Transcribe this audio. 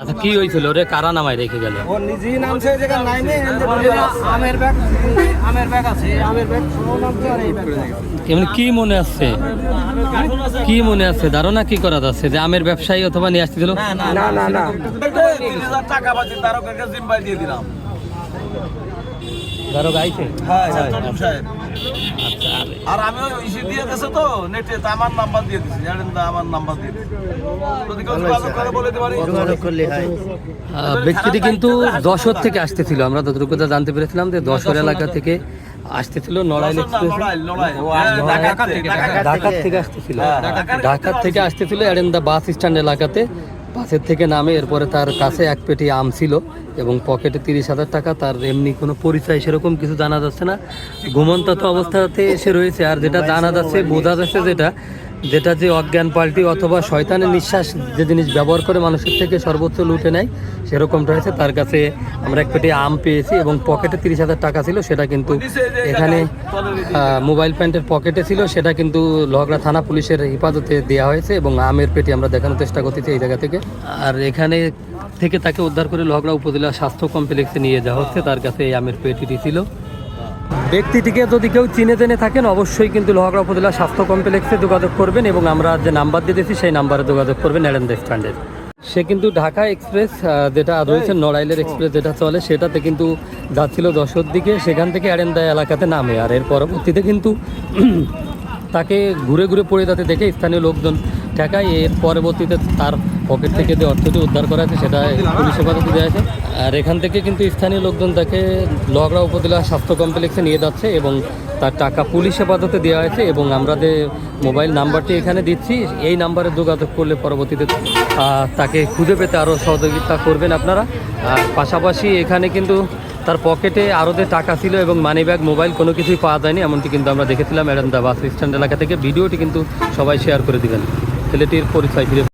আচ্ছা কি হয়েছিল রে, কারা নামায় রেখে গেল? ও নিজেই নামছে এই জায়গা নাইমে আমের ব্যাগ আছে, আমের ব্যাগ সহ নামছে আর এই ব্যাগ। এমনি কি মনে আছে, কি মনে আছে ধারণা কি করা যাচ্ছে যে আমের ব্যবসায়ী অথবা নিয়ে আসছিল? না না না 30,000 টাকা বাজি তারও কাছে জিম্বাই দিয়ে দিলাম। ধরো গাইছে হ্যাঁ চট্টগ্রাম সাহেব। আচ্ছা আর আমি ওই ইসি দিয়ে দিয়েছে তো নেটে, তো আমার নাম্বার দিয়ে দিছি, জানেন না আমার নাম্বার দিয়ে দিছি। যদি কেউ যোগাযোগ করে বলে দিতে পারি, যোগাযোগ করলে হয়। ব্যক্তিটি কিন্তু যশোর থেকে আসতেছিল, আমরা যতটুকু যা জানতে পেরেছিলাম যে যশোর এলাকা থেকে আসতেছিল, নড়াইল এক্সপ্রেস ঢাকা থেকে আসতেছিল, ঢাকা থেকে আসতেছিল এরেন্দা বাস স্ট্যান্ড এলাকাতে। বাসের থেকে নামে এরপরে তার কাছে এক পেটি আম ছিল এবং পকেটে 30,000 টাকা। তার এমনি কোনো পরিচয় সেরকম কিছু জানা যাচ্ছে না, ঘুমন্ত অবস্থাতে এসে রয়েছে। আর যেটা জানা যাচ্ছে, বোঝা যাচ্ছে যেটা যে অজ্ঞান পাল্টি অথবা শয়তানের নিঃশ্বাস যে জিনিস ব্যবহার করে মানুষের থেকে সর্বোচ্চ লুটে নেয়, সেরকমটা হয়েছে। তার কাছে আমরা এক পেটি আম পেয়েছি এবং পকেটে 30,000 টাকা ছিল, সেটা কিন্তু এখানে মোবাইল প্যান্টের পকেটে ছিল, সেটা কিন্তু লহগড়া থানা পুলিশের হেফাজতে দেওয়া হয়েছে এবং আমের পেটি আমরা দেখানোর চেষ্টা করতেছি এই জায়গা থেকে। আর এখানে থেকে তাকে উদ্ধার করে লহগড়া উপজেলা স্বাস্থ্য কমপ্লেক্সে নিয়ে যাওয়া হচ্ছে। তার কাছে এই আমের পেটিটি ছিল। ব্যক্তিটিকে যদি কেউ চিনে জেনে থাকেন অবশ্যই কিন্তু লোহাগড়া উপজেলা স্বাস্থ্য কমপ্লেক্সে যোগাযোগ করবেন এবং আমরা যে নাম্বার দিয়ে দিয়েছি সেই নাম্বারে যোগাযোগ করবেন এরেন্দা স্ট্যান্ডের। সে কিন্তু ঢাকা এক্সপ্রেস যেটা রয়েছে, নড়াইলের এক্সপ্রেস যেটা চলে, সেটাতে কিন্তু যাচ্ছিল যশোর দিকে, সেখান থেকে এরেন্দা এলাকাতে নামে। আর এর পরবর্তীতে কিন্তু তাকে ঘুরে ঘুরে পড়ে যাতে দেখে স্থানীয় লোকজন ঠেকায়। এর পরবর্তীতে তার পকেট থেকে যে অর্থটি উদ্ধার করা আছে সেটা পুলিশ হেফাজতে দেওয়া আছে। আর এখান থেকে কিন্তু স্থানীয় লোকজন তাকে লোহাগড়া উপজেলা স্বাস্থ্য কমপ্লেক্সে নিয়ে যাচ্ছে এবং তার টাকা পুলিশ হেফাজতে দেওয়া হয়েছে। এবং আমরা যে মোবাইল নাম্বারটি এখানে দিচ্ছি, এই নাম্বারে যোগাযোগ করলে পরবর্তীতে তাকে খুঁজে পেতে আরও সহযোগিতা করবেন আপনারা। আর পাশাপাশি এখানে কিন্তু তার পকেটে আরও যে টাকা ছিল এবং মানি ব্যাগ, মোবাইল কোনো কিছুই পাওয়া যায়নি, এমনটি কিন্তু আমরা দেখেছিলাম এরেন্দা বাস স্ট্যান্ড এলাকা থেকে। ভিডিওটি কিন্তু সবাই শেয়ার করে দিবেন। ছেলেটির পরিচয় ফিরে